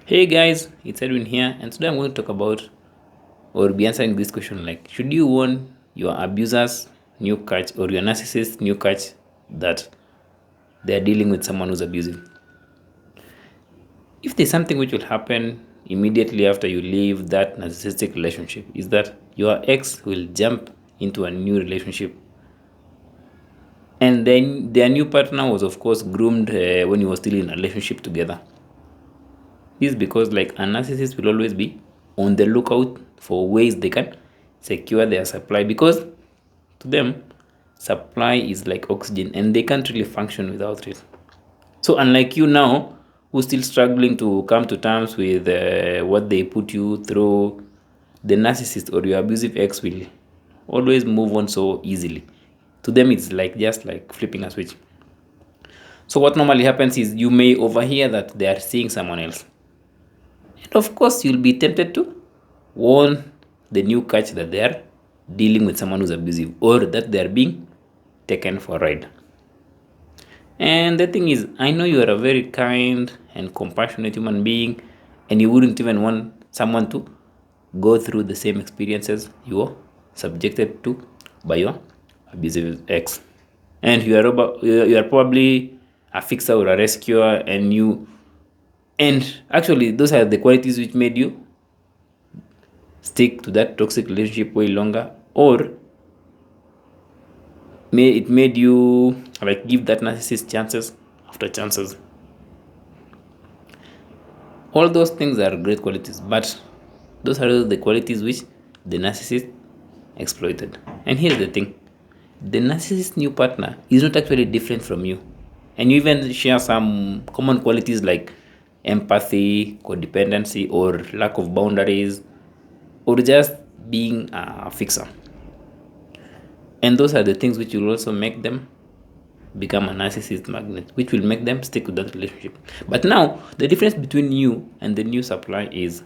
Hey guys, it's Edwin here, and today I'm going to talk about or be answering this question like, should you warn your abusers new catch or your narcissist new catch that they are dealing with someone who's abusive? If there's something which will happen immediately after you leave that narcissistic relationship, is that your ex will jump into a new relationship, and then their new partner was, of course, groomed when you were still in a relationship together. This is because like a narcissist will always be on the lookout for ways they can secure their supply, because to them supply is like oxygen and they can't really function without it. So unlike you now, who's still struggling to come to terms with what they put you through, the narcissist or your abusive ex will always move on so easily. To them it's like just like flipping a switch. So what normally happens is you may overhear that they are seeing someone else. And of course, you'll be tempted to warn the new catch that they are dealing with someone who's abusive or that they are being taken for a ride. And the thing is, I know you are a very kind and compassionate human being, and you wouldn't even want someone to go through the same experiences you were subjected to by your abusive ex. And you are probably a fixer or a rescuer, and actually those are the qualities which made you stick to that toxic relationship way longer, or it made you like give that narcissist chances after chances. All those things are great qualities, but those are the qualities which the narcissist exploited. And here's the thing, the narcissist new partner is not actually different from you, and you even share some common qualities like empathy, codependency, or lack of boundaries, or just being a fixer. And those are the things which will also make them become a narcissist magnet, which will make them stick with that relationship. But now, the difference between you and the new supply is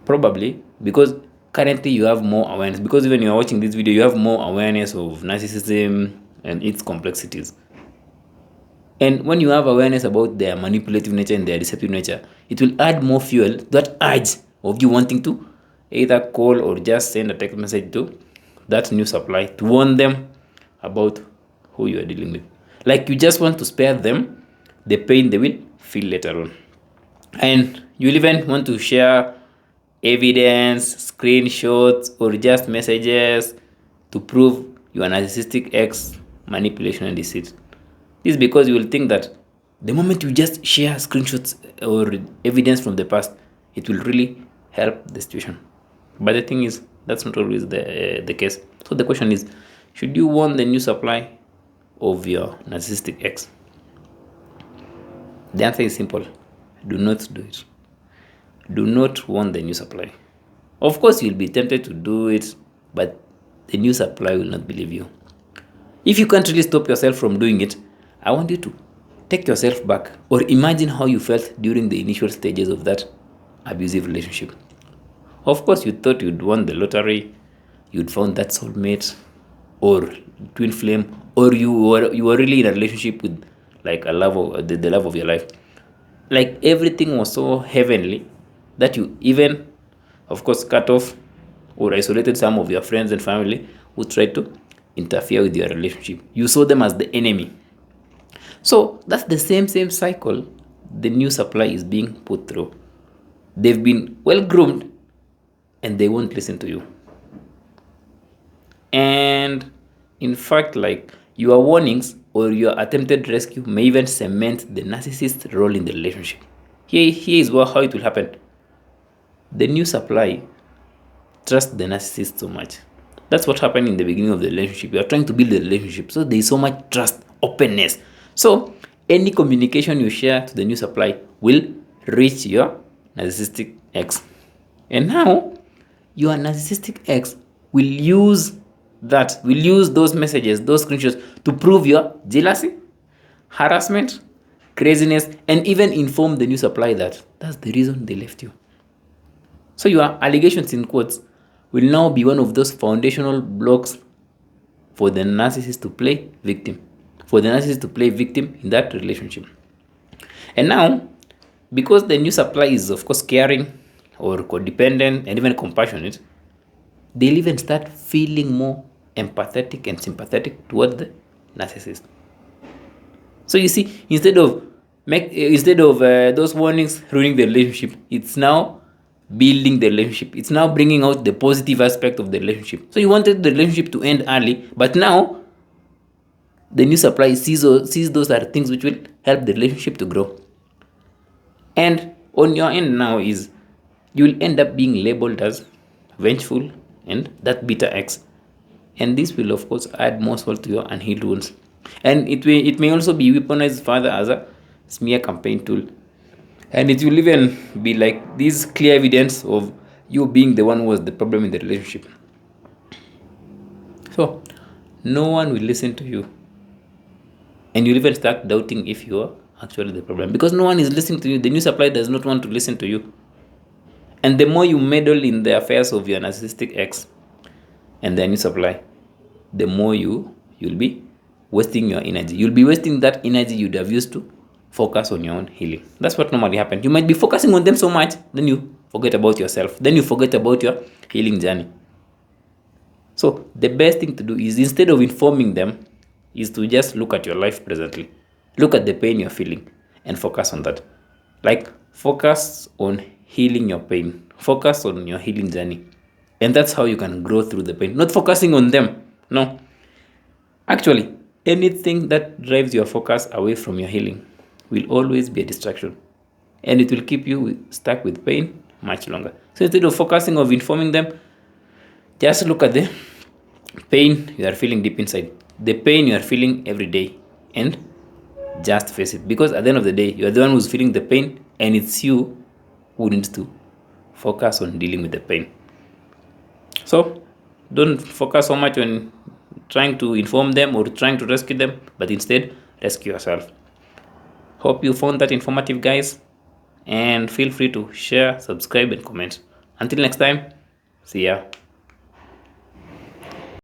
probably because currently you have more awareness. Because even you are watching this video, you have more awareness of narcissism and its complexities. And when you have awareness about their manipulative nature and their deceptive nature, it will add more fuel to that urge of you wanting to either call or just send a text message to that new supply to warn them about who you are dealing with. Like you just want to spare them the pain they will feel later on. And you'll even want to share evidence, screenshots, or just messages to prove your narcissistic ex manipulation and deceit. This is because you will think that the moment you just share screenshots or evidence from the past, it will really help the situation. But the thing is, that's not always the case. So the question is, should you warn the new supply of your narcissistic ex? The answer is simple. Do not do it. Do not warn the new supply. Of course, you'll be tempted to do it, but the new supply will not believe you. If you can't really stop yourself from doing it, I want you to take yourself back or imagine how you felt during the initial stages of that abusive relationship. Of course, you thought you'd won the lottery, you'd found that soulmate or twin flame, or you were really in a relationship with like a love of the love of your life. Like everything was so heavenly that you even, of course, cut off or isolated some of your friends and family who tried to interfere with your relationship. You saw them as the enemy. So that's the same cycle the new supply is being put through. They've been well groomed and they won't listen to you. And in fact, like your warnings or your attempted rescue may even cement the narcissist's role in the relationship. Here is how it will happen. The new supply trusts the narcissist so much. That's what happened in the beginning of the relationship. You are trying to build a relationship, so there is so much trust, openness. So any communication you share to the new supply will reach your narcissistic ex. And now your narcissistic ex will use those messages, those screenshots to prove your jealousy, harassment, craziness, and even inform the new supply that that's the reason they left you. So your allegations in quotes will now be one of those foundational blocks for the narcissist to play victim, in that relationship. And now because the new supply is, of course, caring or codependent and even compassionate, they'll even start feeling more empathetic and sympathetic towards the narcissist. So you see, instead of those warnings ruining the relationship, it's now building the relationship. It's now bringing out the positive aspect of the relationship. So you wanted the relationship to end early, but now the new supply sees those are things which will help the relationship to grow. And on your end now is you will end up being labeled as vengeful and that bitter ex. And this will, of course, add more salt to your unhealed wounds. And it may also be weaponized further as a smear campaign tool. And it will even be like this clear evidence of you being the one who was the problem in the relationship. So, no one will listen to you. And you'll even start doubting if you are actually the problem. Because no one is listening to you. The new supply does not want to listen to you. And the more you meddle in the affairs of your narcissistic ex and the new supply, the more you'll be wasting your energy. You'll be wasting that energy you'd have used to focus on your own healing. That's what normally happens. You might be focusing on them so much, then you forget about yourself. Then you forget about your healing journey. So the best thing to do is, instead of informing them, is to just look at your life presently. Look at the pain you're feeling and focus on that. Like, focus on healing your pain. Focus on your healing journey. And that's how you can grow through the pain. Not focusing on them. No. Actually, anything that drives your focus away from your healing will always be a distraction. And it will keep you stuck with pain much longer. So instead of focusing on informing them, just look at the pain you are feeling deep inside. The pain you are feeling every day. And just face it. Because at the end of the day, you are the one who's feeling the pain. And it's you who needs to focus on dealing with the pain. So don't focus so much on trying to inform them or trying to rescue them, but instead rescue yourself. Hope you found that informative, guys, and feel free to share, subscribe, and comment. Until next time, see ya.